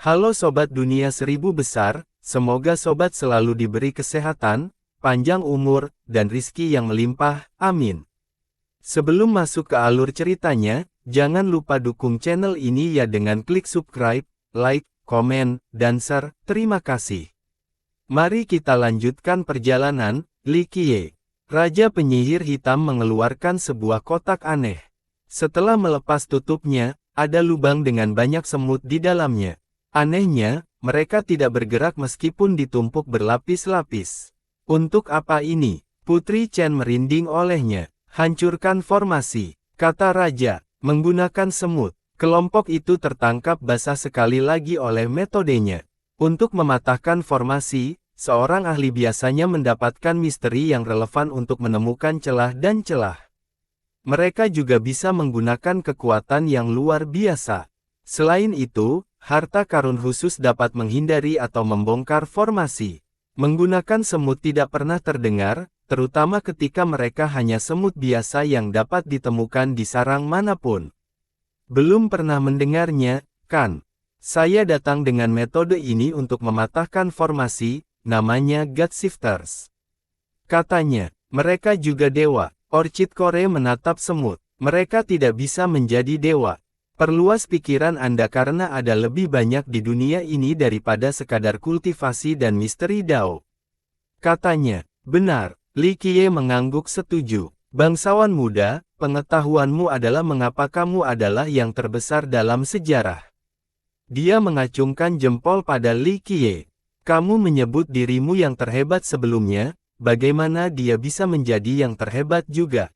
Halo Sobat Dunia Seribu Besar, semoga Sobat selalu diberi kesehatan, panjang umur, dan rizki yang melimpah, amin. Sebelum masuk ke alur ceritanya, jangan lupa dukung channel ini ya dengan klik subscribe, like, komen, dan share, terima kasih. Mari kita lanjutkan perjalanan. Li Qiye, Raja Penyihir Hitam mengeluarkan sebuah kotak aneh. Setelah melepas tutupnya, ada lubang dengan banyak semut di dalamnya. Anehnya, mereka tidak bergerak meskipun ditumpuk berlapis-lapis. Untuk apa ini? Putri Chen merinding olehnya. Hancurkan formasi, kata Raja, menggunakan semut. Kelompok itu tertangkap basah sekali lagi oleh metodenya. Untuk mematahkan formasi, seorang ahli biasanya mendapatkan misteri yang relevan untuk menemukan celah dan celah. Mereka juga bisa menggunakan kekuatan yang luar biasa. Selain itu, harta karun khusus dapat menghindari atau membongkar formasi. Menggunakan semut tidak pernah terdengar, terutama ketika mereka hanya semut biasa yang dapat ditemukan di sarang manapun. Belum pernah mendengarnya, kan? Saya datang dengan metode ini untuk mematahkan formasi, namanya God Shifters. Katanya, mereka juga dewa. Orchid Core menatap semut. Mereka tidak bisa menjadi dewa. Perluas pikiran Anda karena ada lebih banyak di dunia ini daripada sekadar kultivasi dan misteri Dao. Katanya, benar, Li Qiye mengangguk setuju. Bangsawan muda, pengetahuanmu adalah mengapa kamu adalah yang terbesar dalam sejarah. Dia mengacungkan jempol pada Li Qiye. Kamu menyebut dirimu yang terhebat sebelumnya, bagaimana dia bisa menjadi yang terhebat juga?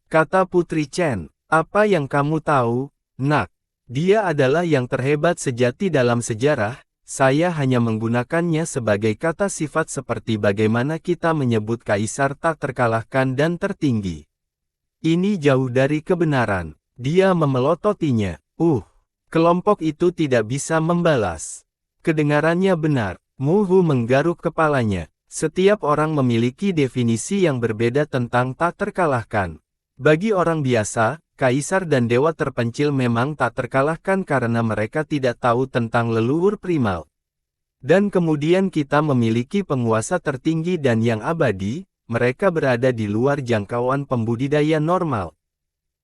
Kata Putri Chen, apa yang kamu tahu, Nak? Dia adalah yang terhebat sejati dalam sejarah, saya hanya menggunakannya sebagai kata sifat seperti bagaimana kita menyebut kaisar tak terkalahkan dan tertinggi. Ini jauh dari kebenaran. Dia memelototinya. Kelompok itu tidak bisa membalas. Kedengarannya benar. Mu Hu menggaruk kepalanya. Setiap orang memiliki definisi yang berbeda tentang tak terkalahkan. Bagi orang biasa, kaisar dan dewa terpencil memang tak terkalahkan karena mereka tidak tahu tentang leluhur primal. Dan kemudian kita memiliki penguasa tertinggi dan yang abadi, mereka berada di luar jangkauan pembudidaya normal.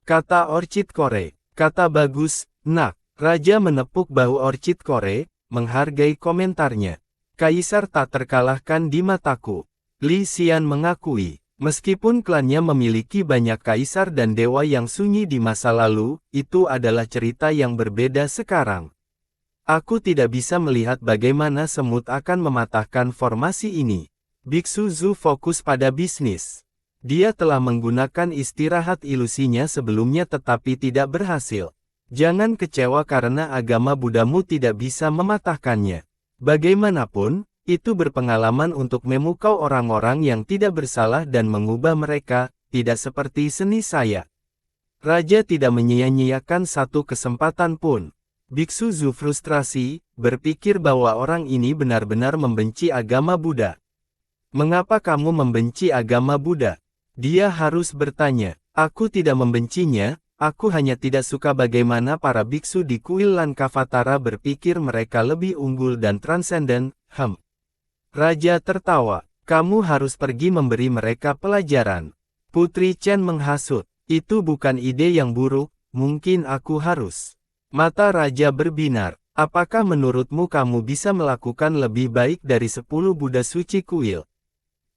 Kata Orchid Core, kata bagus, Nak. Raja menepuk bahu Orchid Core, menghargai komentarnya. Kaisar tak terkalahkan di mataku. Li Xian mengakui, meskipun klannya memiliki banyak kaisar dan dewa yang sunyi di masa lalu, itu adalah cerita yang berbeda sekarang. Aku tidak bisa melihat bagaimana semut akan mematahkan formasi ini. Biksu Zhu fokus pada bisnis. Dia telah menggunakan istirahat ilusinya sebelumnya tetapi tidak berhasil. Jangan kecewa karena agama Buddhamu tidak bisa mematahkannya. Bagaimanapun, itu berpengalaman untuk memukau orang-orang yang tidak bersalah dan mengubah mereka, tidak seperti seni saya. Raja tidak menyia-nyiakan satu kesempatan pun. Biksu Zhu frustrasi, berpikir bahwa orang ini benar-benar membenci agama Buddha. Mengapa kamu membenci agama Buddha? Dia harus bertanya. Aku tidak membencinya. Aku hanya tidak suka bagaimana para biksu di kuil Lankavatara berpikir mereka lebih unggul dan transenden. Raja tertawa. Kamu harus pergi memberi mereka pelajaran. Putri Chen menghasut. Itu bukan ide yang buruk, mungkin aku harus. Mata Raja berbinar. Apakah menurutmu kamu bisa melakukan lebih baik dari 10 Buddha suci kuil?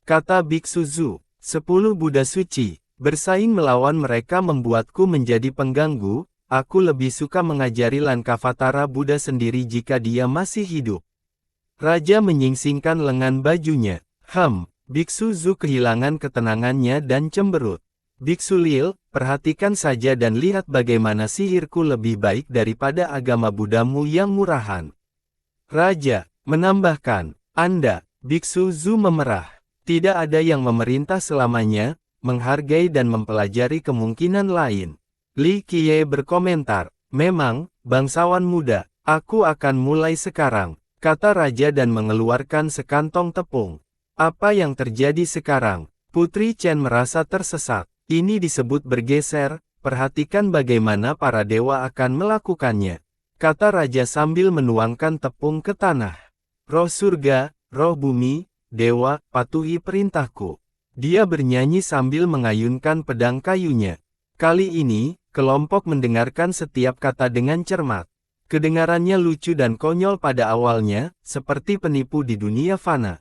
Kata Biksu Zhu, 10 Buddha suci. Bersaing melawan mereka membuatku menjadi pengganggu, aku lebih suka mengajari Lankavatara Buddha sendiri jika dia masih hidup. Raja menyingsingkan lengan bajunya. Biksu Zhu kehilangan ketenangannya dan cemberut. Biksu Lil, perhatikan saja dan lihat bagaimana sihirku lebih baik daripada agama Buddhamu yang murahan. Raja menambahkan, Anda, Biksu Zhu memerah. Tidak ada yang memerintah selamanya, menghargai dan mempelajari kemungkinan lain. Li Qiye berkomentar, memang, bangsawan muda, aku akan mulai sekarang, kata Raja dan mengeluarkan sekantong tepung. Apa yang terjadi sekarang? Putri Chen merasa tersesat. Ini disebut bergeser, perhatikan bagaimana para dewa akan melakukannya. kata raja sambil menuangkan tepung ke tanah. Roh surga, roh bumi, dewa, patuhi perintahku. Dia bernyanyi sambil mengayunkan pedang kayunya. Kali ini, kelompok mendengarkan setiap kata dengan cermat. Kedengarannya lucu dan konyol pada awalnya, seperti penipu di dunia fana.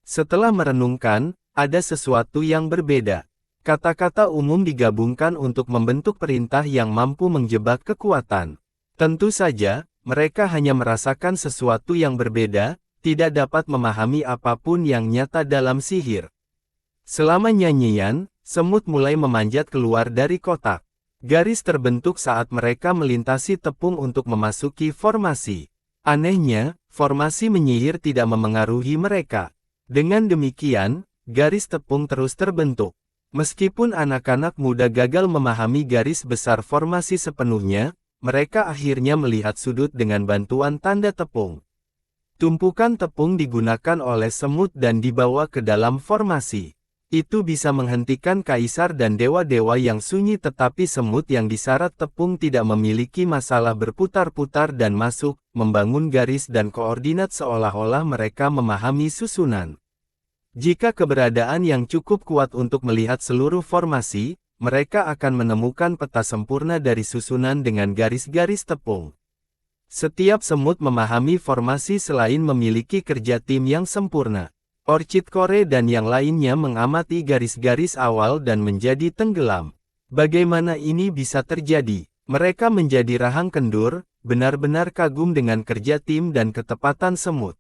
Setelah merenungkan, ada sesuatu yang berbeda. Kata-kata umum digabungkan untuk membentuk perintah yang mampu menjebak kekuatan. Tentu saja, mereka hanya merasakan sesuatu yang berbeda, tidak dapat memahami apapun yang nyata dalam sihir. Selama nyanyian, semut mulai memanjat keluar dari kotak. Garis terbentuk saat mereka melintasi tepung untuk memasuki formasi. Anehnya, formasi menyihir tidak memengaruhi mereka. Dengan demikian, garis tepung terus terbentuk. Meskipun anak-anak muda gagal memahami garis besar formasi sepenuhnya, mereka akhirnya melihat sudut dengan bantuan tanda tepung. Tumpukan tepung digunakan oleh semut dan dibawa ke dalam formasi. Itu bisa menghentikan kaisar dan dewa-dewa yang sunyi, tetapi semut yang disyarat tepung tidak memiliki masalah berputar-putar dan masuk, membangun garis dan koordinat seolah-olah mereka memahami susunan. Jika keberadaan yang cukup kuat untuk melihat seluruh formasi, mereka akan menemukan peta sempurna dari susunan dengan garis-garis tepung. Setiap semut memahami formasi selain memiliki kerja tim yang sempurna. Orchid Core dan yang lainnya mengamati garis-garis awal dan menjadi tenggelam. Bagaimana ini bisa terjadi? Mereka menjadi rahang kendur, benar-benar kagum dengan kerja tim dan ketepatan semut.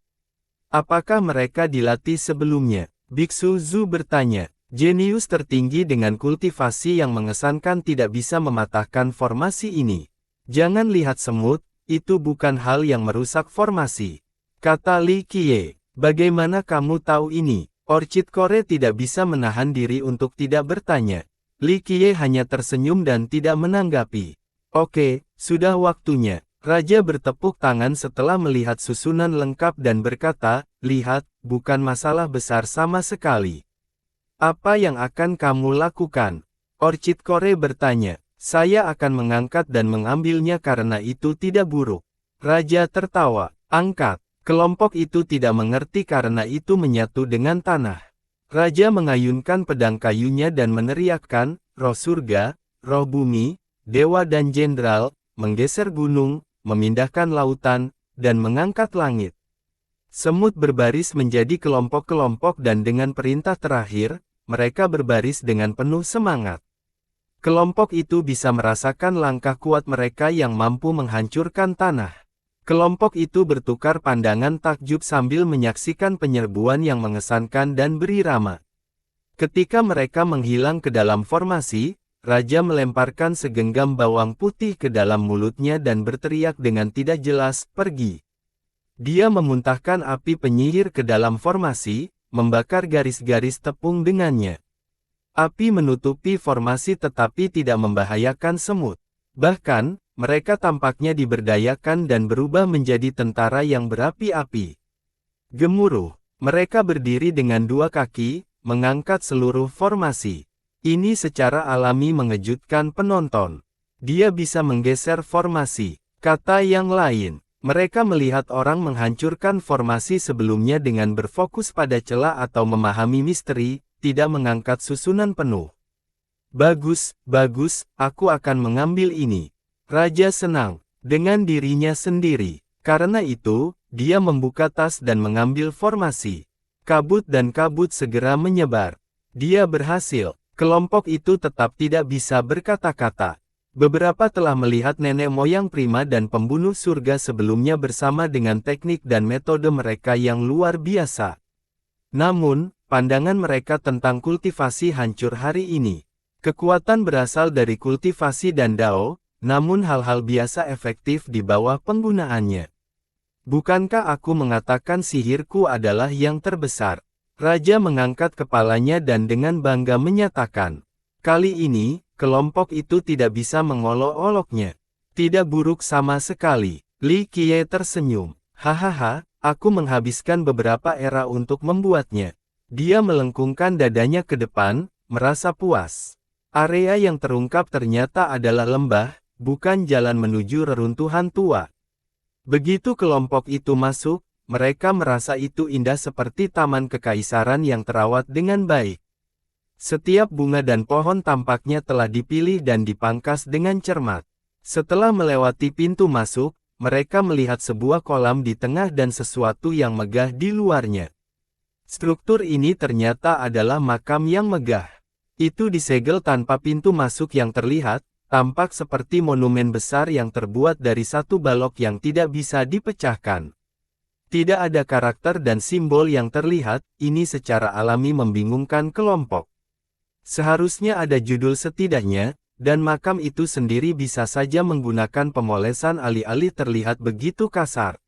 Apakah mereka dilatih sebelumnya? Biksu Zhu bertanya. Jenius tertinggi dengan kultivasi yang mengesankan tidak bisa mematahkan formasi ini. Jangan lihat semut, itu bukan hal yang merusak formasi. Kata Li Qiye. Bagaimana kamu tahu ini? Orchid Core tidak bisa menahan diri untuk tidak bertanya. Li Qiye hanya tersenyum dan tidak menanggapi. Oke, sudah waktunya. Raja bertepuk tangan setelah melihat susunan lengkap dan berkata, lihat, bukan masalah besar sama sekali. Apa yang akan kamu lakukan? Orchid Core bertanya. Saya akan mengangkat dan mengambilnya karena itu tidak buruk. Raja tertawa. Angkat. Kelompok itu tidak mengerti karena itu menyatu dengan tanah. Raja mengayunkan pedang kayunya dan meneriakkan, roh surga, roh bumi, dewa dan jenderal, menggeser gunung, memindahkan lautan, dan mengangkat langit. Semut berbaris menjadi kelompok-kelompok dan dengan perintah terakhir, mereka berbaris dengan penuh semangat. Kelompok itu bisa merasakan langkah kuat mereka yang mampu menghancurkan tanah. Kelompok itu bertukar pandangan takjub sambil menyaksikan penyerbuan yang mengesankan dan berirama. Ketika mereka menghilang ke dalam formasi, Raja melemparkan segenggam bawang putih ke dalam mulutnya dan berteriak dengan tidak jelas, pergi. Dia memuntahkan api penyihir ke dalam formasi, membakar garis-garis tepung dengannya. Api menutupi formasi tetapi tidak membahayakan semut. Bahkan, mereka tampaknya diberdayakan dan berubah menjadi tentara yang berapi-api. Gemuruh, mereka berdiri dengan dua kaki, mengangkat seluruh formasi. Ini secara alami mengejutkan penonton. Dia bisa menggeser formasi. Kata yang lain, mereka melihat orang menghancurkan formasi sebelumnya dengan berfokus pada celah atau memahami misteri, tidak mengangkat susunan penuh. Bagus, bagus, aku akan mengambil ini. Raja senang dengan dirinya sendiri. Karena itu, dia membuka tas dan mengambil formasi. Kabut dan kabut segera menyebar. Dia berhasil. Kelompok itu tetap tidak bisa berkata-kata. Beberapa telah melihat nenek moyang prima dan pembunuh surga sebelumnya bersama dengan teknik dan metode mereka yang luar biasa. Namun, pandangan mereka tentang kultivasi hancur hari ini. Kekuatan berasal dari kultivasi dan dao, namun hal-hal biasa efektif di bawah penggunaannya. Bukankah aku mengatakan sihirku adalah yang terbesar? Raja mengangkat kepalanya dan dengan bangga menyatakan. Kali ini, kelompok itu tidak bisa mengolok-oloknya. Tidak buruk sama sekali. Li Qiye tersenyum. Hahaha, aku menghabiskan beberapa era untuk membuatnya. Dia melengkungkan dadanya ke depan, merasa puas. Area yang terungkap ternyata adalah lembah, bukan jalan menuju reruntuhan tua. Begitu kelompok itu masuk, mereka merasa itu indah seperti taman kekaisaran yang terawat dengan baik. Setiap bunga dan pohon tampaknya telah dipilih dan dipangkas dengan cermat. Setelah melewati pintu masuk, mereka melihat sebuah kolam di tengah dan sesuatu yang megah di luarnya. Struktur ini ternyata adalah makam yang megah. Itu disegel tanpa pintu masuk yang terlihat, tampak seperti monumen besar yang terbuat dari satu balok yang tidak bisa dipecahkan. Tidak ada karakter dan simbol yang terlihat, ini secara alami membingungkan kelompok. Seharusnya ada judul setidaknya, dan makam itu sendiri bisa saja menggunakan pemolesan alih-alih terlihat begitu kasar.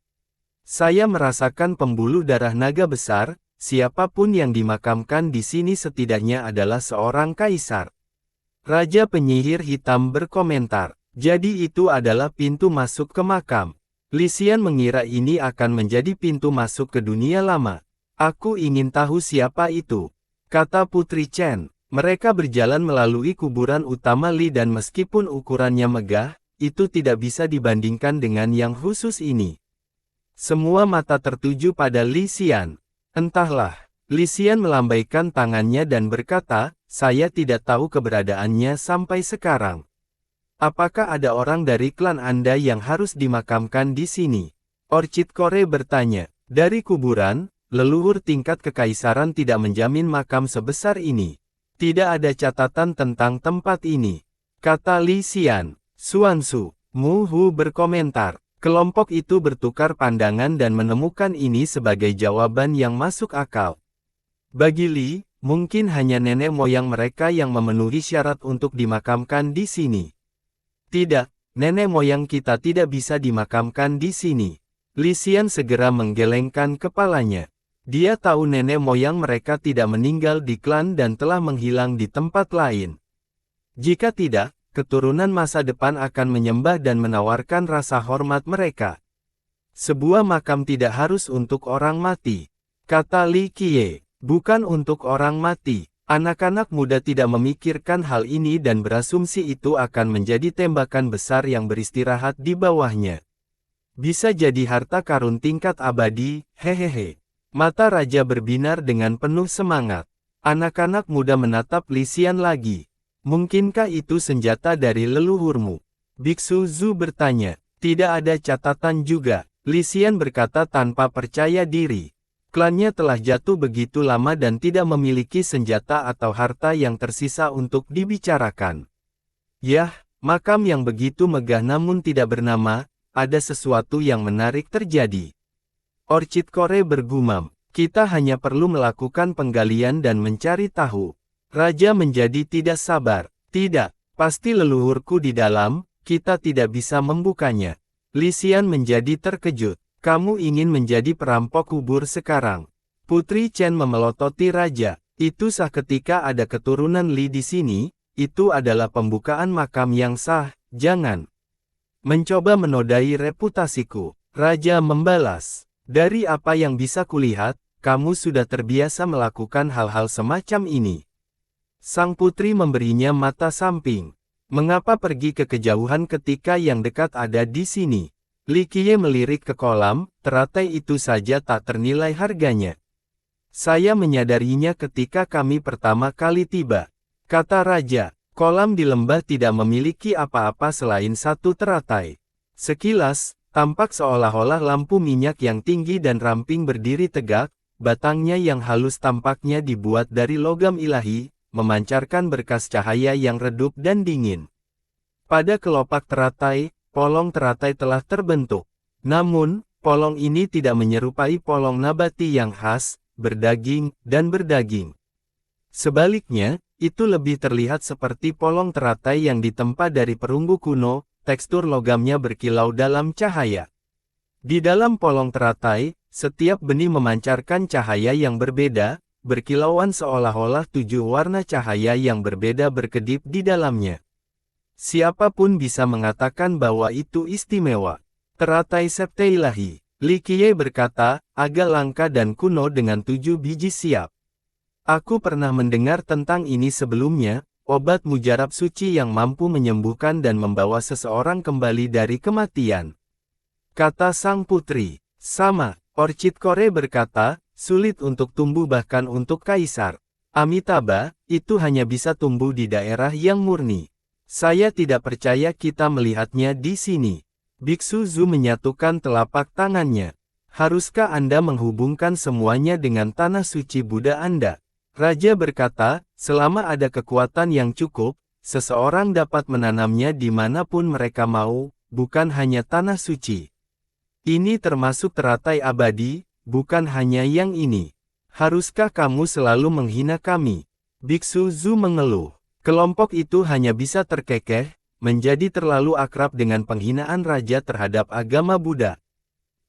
Saya merasakan pembuluh darah naga besar, siapapun yang dimakamkan di sini setidaknya adalah seorang kaisar. Raja penyihir hitam berkomentar, jadi itu adalah pintu masuk ke makam. Li Xian mengira ini akan menjadi pintu masuk ke dunia lama. Aku ingin tahu siapa itu, kata Putri Chen. Mereka berjalan melalui kuburan utama Li dan meskipun ukurannya megah, itu tidak bisa dibandingkan dengan yang khusus ini. Semua mata tertuju pada Li Xian. Entahlah, Li Xian melambaikan tangannya dan berkata, saya tidak tahu keberadaannya sampai sekarang. Apakah ada orang dari klan Anda yang harus dimakamkan di sini? Orchid Core bertanya. Dari kuburan, leluhur tingkat kekaisaran tidak menjamin makam sebesar ini. Tidak ada catatan tentang tempat ini, kata Li Xian. Xuanzu, Mu Hu berkomentar. Kelompok itu bertukar pandangan dan menemukan ini sebagai jawaban yang masuk akal. Bagi Li, mungkin hanya nenek moyang mereka yang memenuhi syarat untuk dimakamkan di sini. Tidak, nenek moyang kita tidak bisa dimakamkan di sini. Li Xian segera menggelengkan kepalanya. Dia tahu nenek moyang mereka tidak meninggal di klan dan telah menghilang di tempat lain. Jika tidak, keturunan masa depan akan menyembah dan menawarkan rasa hormat mereka. Sebuah makam tidak harus untuk orang mati, kata Li Qiye. Bukan untuk orang mati. Anak-anak muda tidak memikirkan hal ini dan berasumsi itu akan menjadi tembakan besar yang beristirahat di bawahnya. Bisa jadi harta karun tingkat abadi, hehehe. Mata raja berbinar dengan penuh semangat. Anak-anak muda menatap Li Xian lagi. Mungkinkah itu senjata dari leluhurmu? Biksu Zhu bertanya. Tidak ada catatan juga, Li Xian berkata tanpa percaya diri. Klannya telah jatuh begitu lama dan tidak memiliki senjata atau harta yang tersisa untuk dibicarakan. Yah, makam yang begitu megah namun tidak bernama, ada sesuatu yang menarik terjadi. Orchid Core bergumam, kita hanya perlu melakukan penggalian dan mencari tahu. Raja menjadi tidak sabar. Tidak, pasti leluhurku di dalam, kita tidak bisa membukanya. Li Xian menjadi terkejut. Kamu ingin menjadi perampok kubur sekarang? Putri Chen memelototi raja. Itu sah ketika ada keturunan Li di sini, itu adalah pembukaan makam yang sah, jangan mencoba menodai reputasiku. Raja membalas. Dari apa yang bisa kulihat, kamu sudah terbiasa melakukan hal-hal semacam ini. Sang putri memberinya mata samping. Mengapa pergi ke kejauhan ketika yang dekat ada di sini? Li Qiye melirik ke kolam, teratai itu saja tak ternilai harganya. Saya menyadarinya ketika kami pertama kali tiba, kata raja. Kolam di lembah tidak memiliki apa-apa selain satu teratai. Sekilas, tampak seolah-olah lampu minyak yang tinggi dan ramping berdiri tegak, batangnya yang halus tampaknya dibuat dari logam ilahi, memancarkan berkas cahaya yang redup dan dingin. Pada kelopak teratai, polong teratai telah terbentuk. Namun, polong ini tidak menyerupai polong nabati yang khas, berdaging, dan berdaging. Sebaliknya, itu lebih terlihat seperti polong teratai yang ditempa dari perunggu kuno, tekstur logamnya berkilau dalam cahaya. Di dalam polong teratai, setiap benih memancarkan cahaya yang berbeda, berkilauan seolah-olah 7 warna cahaya yang berbeda berkedip di dalamnya. Siapapun bisa mengatakan bahwa itu istimewa. Teratai Septe Ilahi, Li Qiye berkata, agak langka dan kuno dengan 7 biji siap. Aku pernah mendengar tentang ini sebelumnya, obat mujarab suci yang mampu menyembuhkan dan membawa seseorang kembali dari kematian. kata sang putri. Sama, Orchid Core berkata, sulit untuk tumbuh bahkan untuk kaisar. Amitabha, itu hanya bisa tumbuh di daerah yang murni. Saya tidak percaya kita melihatnya di sini. Biksu Zu menyatukan telapak tangannya. Haruskah Anda menghubungkan semuanya dengan tanah suci Buddha Anda? Raja berkata, selama ada kekuatan yang cukup, seseorang dapat menanamnya dimanapun mereka mau, bukan hanya tanah suci. Ini termasuk teratai abadi, bukan hanya yang ini. Haruskah kamu selalu menghina kami? Biksu Zu mengeluh. Kelompok itu hanya bisa terkekeh, menjadi terlalu akrab dengan penghinaan raja terhadap agama Buddha.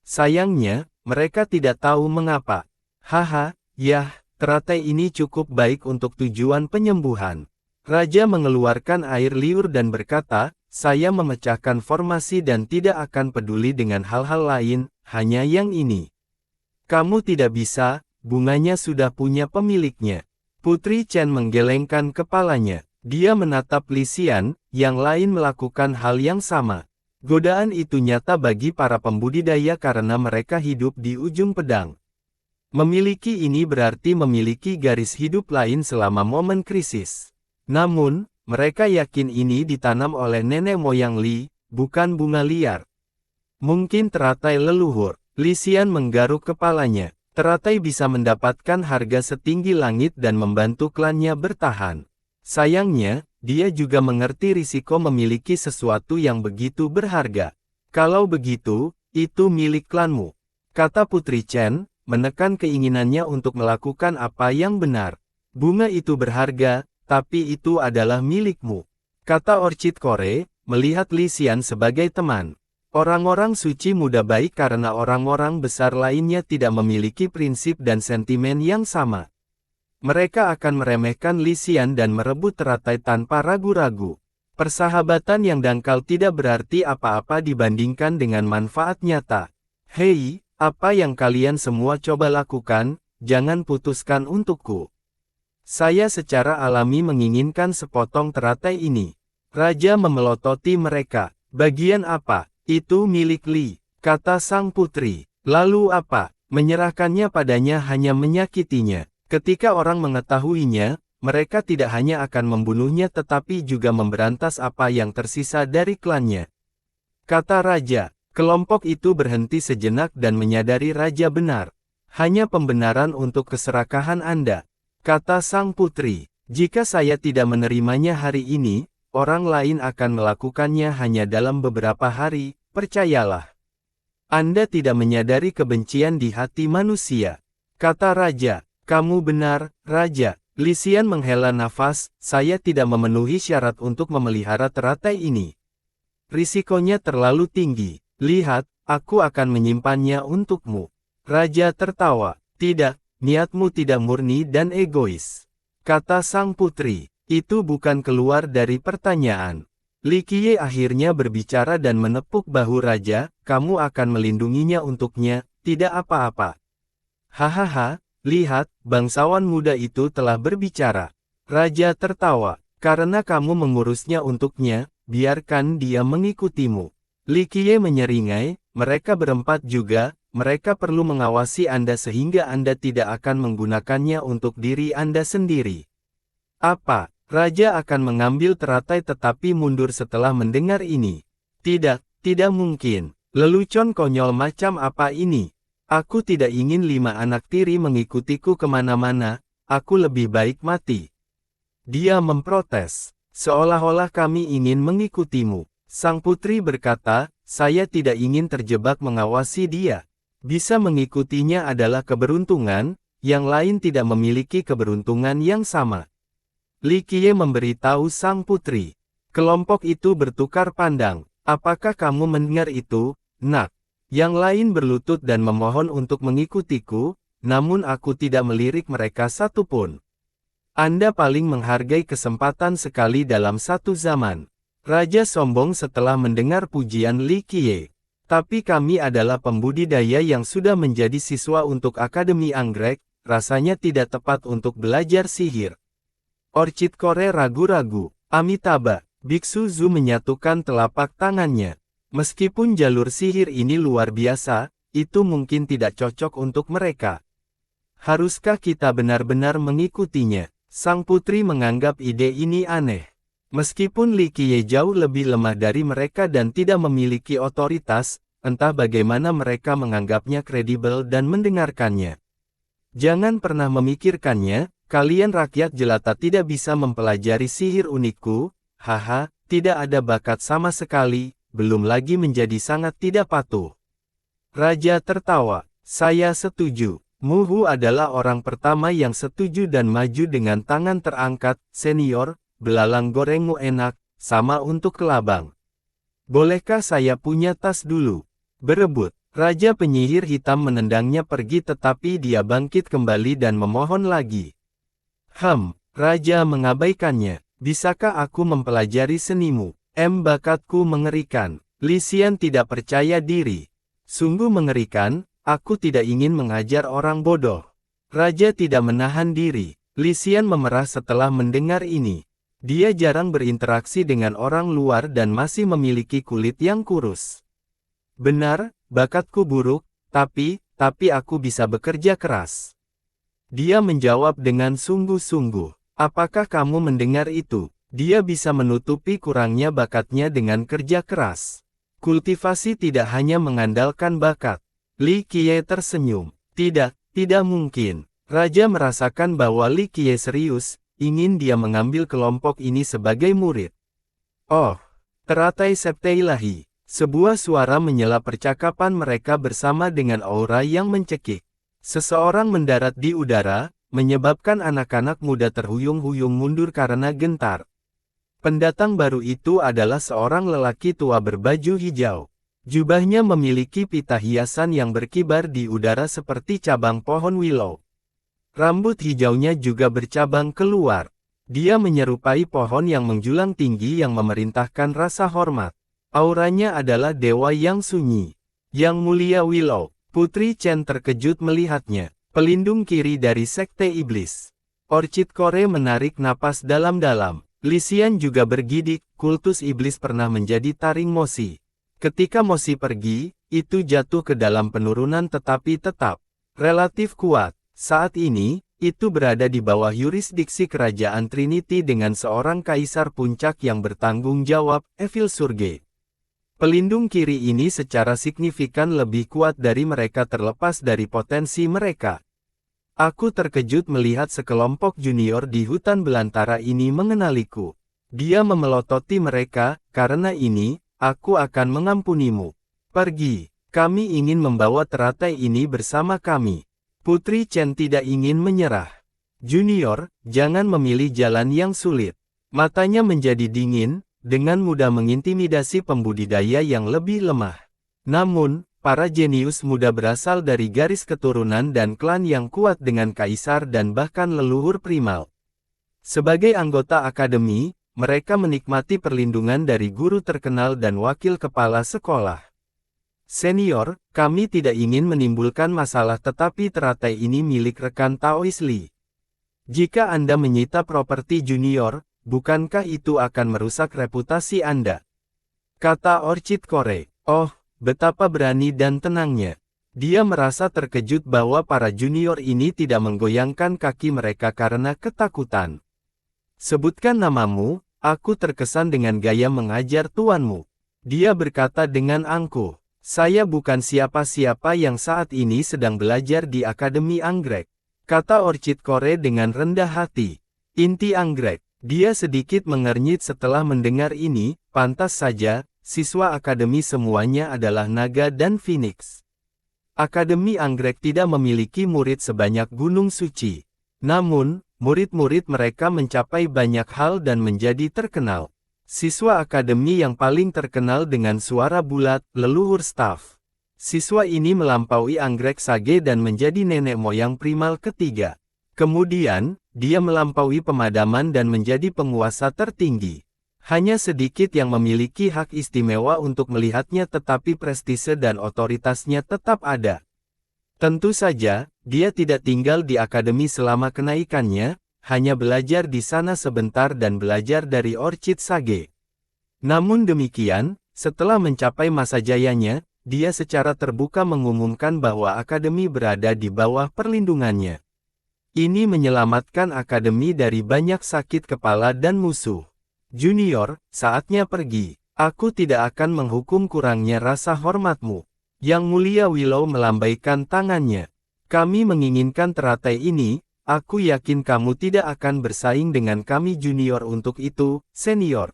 Sayangnya, mereka tidak tahu mengapa. Haha, yah, teratai ini cukup baik untuk tujuan penyembuhan. Raja mengeluarkan air liur dan berkata, saya memecahkan formasi dan tidak akan peduli dengan hal-hal lain, hanya yang ini. Kamu tidak bisa, bunganya sudah punya pemiliknya. Putri Chen menggelengkan kepalanya. Dia menatap Li Xian, yang lain melakukan hal yang sama. Godaan itu nyata bagi para pembudidaya karena mereka hidup di ujung pedang. Memiliki ini berarti memiliki garis hidup lain selama momen krisis. Namun, mereka yakin ini ditanam oleh nenek moyang Li, bukan bunga liar. Mungkin teratai leluhur. Li Xian menggaruk kepalanya. Teratai bisa mendapatkan harga setinggi langit dan membantu klannya bertahan. Sayangnya, dia juga mengerti risiko memiliki sesuatu yang begitu berharga. Kalau begitu, itu milik klanmu. Kata Putri Chen, menekan keinginannya untuk melakukan apa yang benar. Bunga itu berharga, tapi itu adalah milikmu. Kata Orchid Core, melihat Li Xian sebagai teman. Orang-orang suci muda baik karena orang-orang besar lainnya tidak memiliki prinsip dan sentimen yang sama. Mereka akan meremehkan Li Xian dan merebut teratai tanpa ragu-ragu. Persahabatan yang dangkal tidak berarti apa-apa dibandingkan dengan manfaat nyata. Hei, apa yang kalian semua coba lakukan, jangan putuskan untukku. Saya secara alami menginginkan sepotong teratai ini. Raja memelototi mereka. Bagian apa? Itu milik Li, kata sang putri. Lalu apa? Menyerahkannya padanya hanya menyakitinya. Ketika orang mengetahuinya, mereka tidak hanya akan membunuhnya tetapi juga memberantas apa yang tersisa dari klannya. Kata raja, kelompok itu berhenti sejenak dan menyadari raja benar. Hanya pembenaran untuk keserakahan Anda. Kata sang putri, jika saya tidak menerimanya hari ini, orang lain akan melakukannya hanya dalam beberapa hari, percayalah. Anda tidak menyadari kebencian di hati manusia. Kata raja. Kamu benar, Raja. Li Xian menghela nafas, saya tidak memenuhi syarat untuk memelihara teratai ini. Risikonya terlalu tinggi. Lihat, aku akan menyimpannya untukmu. Raja tertawa. Tidak, niatmu tidak murni dan egois. Kata sang putri, itu bukan keluar dari pertanyaan. Li Qiye akhirnya berbicara dan menepuk bahu Raja, kamu akan melindunginya untuknya, tidak apa-apa. Hahaha. Lihat, bangsawan muda itu telah berbicara. Raja tertawa. Karena kamu mengurusnya untuknya, biarkan dia mengikutimu. Li Qiye menyeringai, mereka berempat juga, mereka perlu mengawasi Anda sehingga Anda tidak akan menggunakannya untuk diri Anda sendiri. Apa? Raja akan mengambil teratai tetapi mundur setelah mendengar ini. Tidak, tidak mungkin. Lelucon konyol macam apa ini? Aku tidak ingin 5 anak tiri mengikutiku kemana-mana, aku lebih baik mati. Dia memprotes, seolah-olah kami ingin mengikutimu. Sang putri berkata, saya tidak ingin terjebak mengawasi dia. Bisa mengikutinya adalah keberuntungan, yang lain tidak memiliki keberuntungan yang sama. Li Qiye memberitahu sang putri. Kelompok itu bertukar pandang. Apakah kamu mendengar itu, Nak? Yang lain berlutut dan memohon untuk mengikutiku, namun aku tidak melirik mereka satupun. Anda paling menghargai kesempatan sekali dalam satu zaman. Raja sombong setelah mendengar pujian Li Qiye. Tapi kami adalah pembudidaya yang sudah menjadi siswa untuk Akademi Anggrek, rasanya tidak tepat untuk belajar sihir. Orchid Core ragu-ragu. Amitabha, Biksu Zu menyatukan telapak tangannya. Meskipun jalur sihir ini luar biasa, itu mungkin tidak cocok untuk mereka. Haruskah kita benar-benar mengikutinya? Sang putri menganggap ide ini aneh. Meskipun Li Qiye jauh lebih lemah dari mereka dan tidak memiliki otoritas, entah bagaimana mereka menganggapnya kredibel dan mendengarkannya. Jangan pernah memikirkannya, kalian rakyat jelata tidak bisa mempelajari sihir unikku, haha, tidak ada bakat sama sekali, belum lagi menjadi sangat tidak patuh. Raja tertawa, saya setuju. Muhu adalah orang pertama yang setuju dan maju dengan tangan terangkat, senior, belalang gorengmu enak, sama untuk kelabang. Bolehkah saya punya tas dulu? Berebut, Raja penyihir hitam menendangnya pergi tetapi dia bangkit kembali dan memohon lagi. Raja mengabaikannya, bisakah aku mempelajari senimu? Bakatku mengerikan. Li Xian tidak percaya diri. Sungguh mengerikan, aku tidak ingin mengajar orang bodoh. Raja tidak menahan diri. Li Xian memerah setelah mendengar ini. Dia jarang berinteraksi dengan orang luar dan masih memiliki kulit yang kurus. Benar, bakatku buruk, tapi aku bisa bekerja keras. Dia menjawab dengan sungguh-sungguh. Apakah kamu mendengar itu? Dia bisa menutupi kurangnya bakatnya dengan kerja keras. Kultivasi tidak hanya mengandalkan bakat. Li Qiye tersenyum. Tidak mungkin. Raja merasakan bahwa Li Qiye serius, ingin dia mengambil kelompok ini sebagai murid. Oh, teratai Septe Ilahi. Sebuah suara menyela percakapan mereka bersama dengan aura yang mencekik. Seseorang mendarat di udara, menyebabkan anak-anak muda terhuyung-huyung mundur karena gentar. Pendatang baru itu adalah seorang lelaki tua berbaju hijau. Jubahnya memiliki pita hiasan yang berkibar di udara seperti cabang pohon willow. Rambut hijaunya juga bercabang keluar. Dia menyerupai pohon yang menjulang tinggi yang memerintahkan rasa hormat. Auranya adalah dewa yang sunyi. Yang mulia Willow. Putri Chen terkejut melihatnya. Pelindung kiri dari Sekte Iblis. Orchid Core menarik napas dalam-dalam. Li Xian juga bergidik, kultus iblis pernah menjadi taring Mosi. Ketika Mosi pergi, itu jatuh ke dalam penurunan tetapi tetap relatif kuat. Saat ini, itu berada di bawah yurisdiksi kerajaan Trinity dengan seorang kaisar puncak yang bertanggung jawab, Evil Surge. Pelindung kiri ini secara signifikan lebih kuat dari mereka terlepas dari potensi mereka. Aku terkejut melihat sekelompok junior di hutan belantara ini mengenaliku. Dia memelototi mereka, karena ini, aku akan mengampunimu. Pergi, kami ingin membawa teratai ini bersama kami. Putri Chen tidak ingin menyerah. Junior, jangan memilih jalan yang sulit. Matanya menjadi dingin, dengan mudah mengintimidasi pembudidaya yang lebih lemah. Namun, para jenius muda berasal dari garis keturunan dan klan yang kuat dengan kaisar dan bahkan leluhur primal. Sebagai anggota akademi, mereka menikmati perlindungan dari guru terkenal dan wakil kepala sekolah. Senior, kami tidak ingin menimbulkan masalah tetapi teratai ini milik rekan Taois Li. Jika Anda menyita properti junior, bukankah itu akan merusak reputasi Anda? Kata Orchid Core. Oh, betapa berani dan tenangnya. Dia merasa terkejut bahwa para junior ini tidak menggoyangkan kaki mereka karena ketakutan. Sebutkan namamu, aku terkesan dengan gaya mengajar tuanmu. Dia berkata dengan angkuh. Saya bukan siapa-siapa yang saat ini sedang belajar di Akademi Anggrek. Kata Orchid Core dengan rendah hati. Inti Anggrek. Dia sedikit mengernyit setelah mendengar ini, pantas saja. Siswa akademi semuanya adalah naga dan phoenix. Akademi Anggrek tidak memiliki murid sebanyak Gunung Suci. Namun, murid-murid mereka mencapai banyak hal dan menjadi terkenal. Siswa akademi yang paling terkenal dengan suara bulat, leluhur staff. Siswa ini melampaui Anggrek Sage dan menjadi nenek moyang primal ketiga. Kemudian, dia melampaui pemadaman dan menjadi penguasa tertinggi. Hanya sedikit yang memiliki hak istimewa untuk melihatnya tetapi prestise dan otoritasnya tetap ada. Tentu saja, dia tidak tinggal di akademi selama kenaikannya, hanya belajar di sana sebentar dan belajar dari Orchid Sage. Namun demikian, Setelah mencapai masa jayanya, dia secara terbuka mengumumkan bahwa akademi berada di bawah perlindungannya. Ini menyelamatkan akademi dari banyak sakit kepala dan musuh. Junior, saatnya pergi. Aku tidak akan menghukum kurangnya rasa hormatmu. Yang Mulia Willow melambaikan tangannya. Kami menginginkan teratai ini, aku yakin kamu tidak akan bersaing dengan kami junior untuk itu, senior.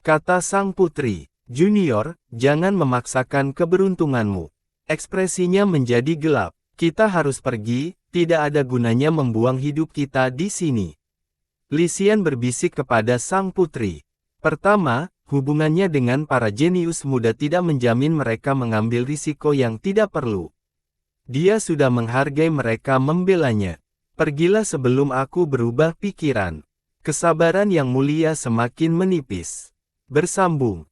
Kata sang putri. Junior, jangan memaksakan keberuntunganmu. Ekspresinya menjadi gelap. Kita harus pergi, tidak ada gunanya membuang hidup kita di sini. Li Xian berbisik kepada sang putri. Pertama, hubungannya dengan para jenius muda tidak menjamin mereka mengambil risiko yang tidak perlu. Dia sudah menghargai mereka membelanya. Pergilah sebelum aku berubah pikiran. Kesabaran yang mulia semakin menipis. Bersambung.